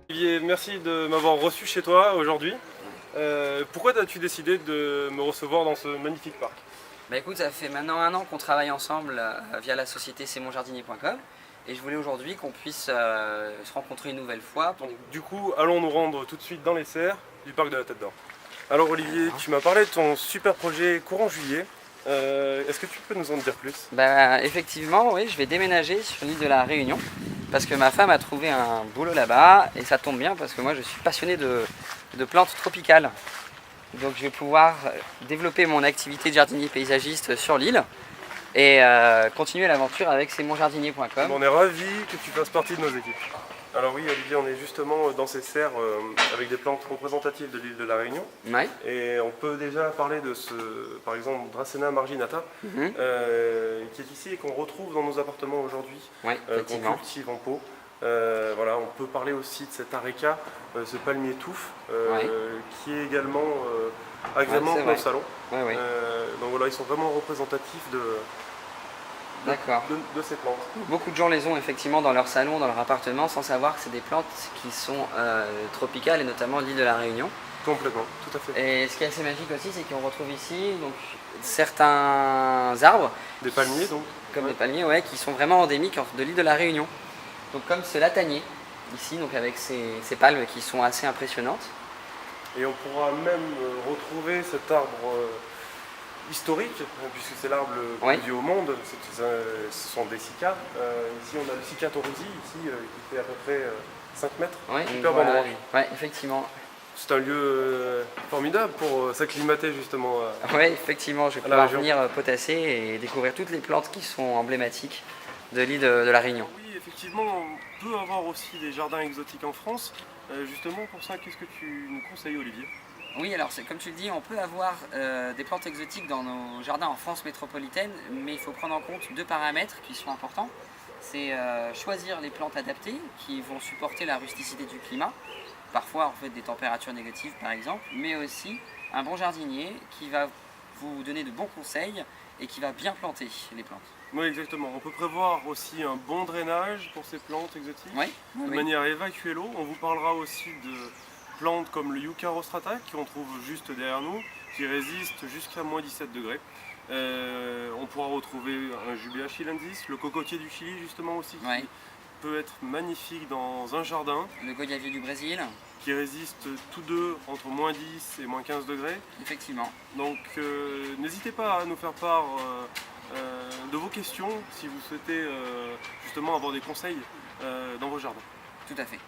Olivier, merci de m'avoir reçu chez toi aujourd'hui. Pourquoi as-tu décidé de me recevoir dans ce magnifique parc? Bah écoute, ça fait maintenant 1 an qu'on travaille ensemble via la société cestmonjardinier.com et je voulais aujourd'hui qu'on puisse se rencontrer une nouvelle fois. Donc, du coup, allons nous rendre tout de suite dans les serres du parc de la Tête d'Or. Alors Olivier, tu m'as parlé de ton super projet courant juillet. Est-ce que tu peux nous en dire plus? Bah effectivement, oui, je vais déménager sur l'île de la Réunion parce que ma femme a trouvé un boulot là-bas et ça tombe bien parce que moi je suis passionné de plantes tropicales. Donc je vais pouvoir développer mon activité de jardinier paysagiste sur l'île et continuer l'aventure avec cestmonjardinier.com. On est ravis que tu fasses partie de nos équipes. Alors oui Olivier, on est justement dans ces serres avec des plantes représentatives de l'île de la Réunion. Ouais. Et on peut déjà parler de ce, par exemple, Dracena marginata, qui est ici et qu'on retrouve dans nos appartements aujourd'hui, Ouais, qu'on cultive en pot. Voilà, on peut parler aussi de cet areca, ce palmier touffe, qui est également agrément dans le salon. Ouais. Donc voilà, ils sont vraiment représentatifs de ces plantes. Beaucoup de gens les ont effectivement dans leur salon, dans leur appartement, sans savoir que c'est des plantes qui sont tropicales et notamment l'île de la Réunion. Complètement, tout à fait. Et ce qui est assez magique aussi, c'est qu'on retrouve ici donc, certains arbres. Des palmiers donc. Comme des palmiers, ouais, qui sont vraiment endémiques de l'île de la Réunion. Donc comme ce latanier, ici, donc avec ces palmes qui sont assez impressionnantes. Et on pourra même retrouver cet arbre historique, puisque c'est l'arbre le plus vieux au monde, ce sont des cycas. Ici on a le Cicatorisi, ici, qui fait à peu près 5 mètres. Superbe endroit. Ouais, effectivement. C'est un lieu formidable pour s'acclimater justement. Oui, effectivement, je vais pouvoir venir potasser et découvrir toutes les plantes qui sont emblématiques de l'île de la Réunion. Oui, effectivement, on peut avoir aussi des jardins exotiques en France. Justement pour ça, qu'est-ce que tu nous conseilles Olivier? Oui, alors comme tu le dis, on peut avoir des plantes exotiques dans nos jardins en France métropolitaine, mais il faut prendre en compte 2 paramètres qui sont importants. C'est choisir les plantes adaptées qui vont supporter la rusticité du climat, parfois en fait des températures négatives par exemple, mais aussi un bon jardinier qui va vous donner de bons conseils et qui va bien planter les plantes. Oui, exactement. On peut prévoir aussi un bon drainage pour ces plantes exotiques, de manière à évacuer l'eau. On vous parlera aussi de plantes comme le Yucca rostrata, qu'on trouve juste derrière nous, qui résiste jusqu'à moins 17 degrés. On pourra retrouver un Jubea chilensis, le cocotier du Chili justement aussi, qui peut être magnifique dans un jardin. Le goyavier du Brésil. Qui résistent tous deux entre moins 10 et moins 15 degrés. Effectivement. Donc n'hésitez pas à nous faire part de vos questions si vous souhaitez justement avoir des conseils dans vos jardins. Tout à fait.